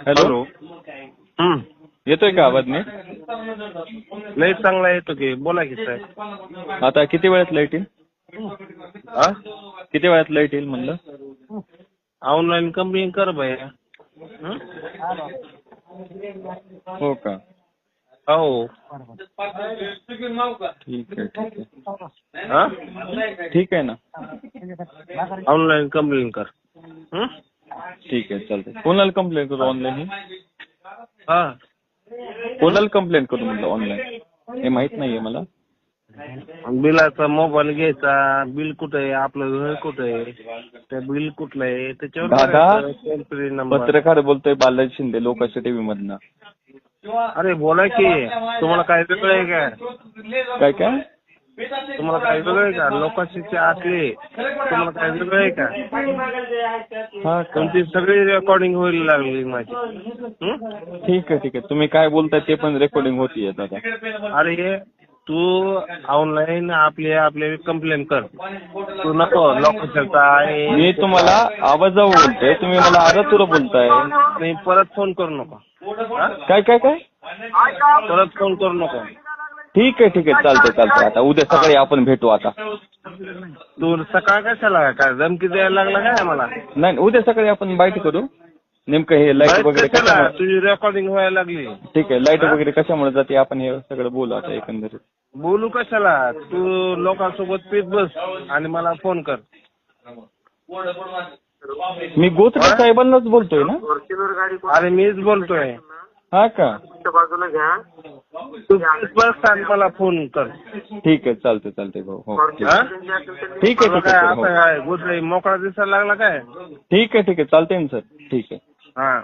Hello. येतोय का आवाज नीट? लय चांगला येतो की, बोला की साहेब. आता किती वेळात लाईट येईल? हा? किती वेळात लाईट येईल म्हणलं? ऑनलाईन कंप्लेंट कर भैया. हो का? हो. ठीक आहे. हा? ठीक आहे ना. ऑनलाईन कंप्लेंट कर. ठीक आहे, चालतंय. कोणाला कंप्लेंट करू ऑनलाईन? हा. कोणाला कंप्लेंट करू म्हटलं ऑनलाईन? हे माहित नाहीये मला. बिलाचा मोबाईल घ्यायचा, बिल कुठं आहे, आपलं घर कुठं आहे, त्या बिल कुठलं आहे त्याच्यावर दादा, टोल फ्री नंबर. पत्रकार बोलतोय बालाजी शिंदे, लोकांच्या टीव्ही मधनं. अरे बोला की, तुम्हाला काय वेगळं आहे का? काय? तुम्हाला काय वेगळं आहे का? लोकांशी आतले तुम्हाला काय वेगळं आहे का? हा, तुमची सगळी रेकॉर्डिंग व्हायला लागली माझी. ठीक आहे. तुम्ही काय बोलताय ते पण रेकॉर्डिंग होतीये दादा. अरे तू ऑनलाईन आपले कंप्लेंट कर. तू नको लोकांचा आहे. मी तुम्हाला आवाजावर बोलतोय, तुम्ही मला आरतुर बोलताय. नाही, परत फोन करू नको. काय? परत फोन करू नको. ठीक आहे. चालतंय. आता उद्या सकाळी आपण भेटू आता. तू सकाळ कशाला काय धमकी द्यायला लागला काय मला? नाही, उद्या सकाळी आपण बाईट करू. नेमकं हे लाईट वगैरे कशामुळे? तुझी रेकॉर्डिंग व्हायला लागली. ठीक आहे, लाईट वगैरे कशामुळे जाते आपण हे सगळं बोलू आता एकंदरीत. बोलू कशाला? तू लोकांसोबत पीत बस आणि मला फोन कर. मी गोत्रे साहेबांनाच बोलतोय ना? अरे मीच बोलतोय. हा का? बाजूला घ्या. तू पीत बस आणि मला फोन कर. ठीक आहे, चालतंय भाऊ. हो, ठीक आहे. काय आता काय गोष्ट मोकळा दिसायला लागला काय? ठीक आहे, चालतंय ना सर. ठीक आहे. हा.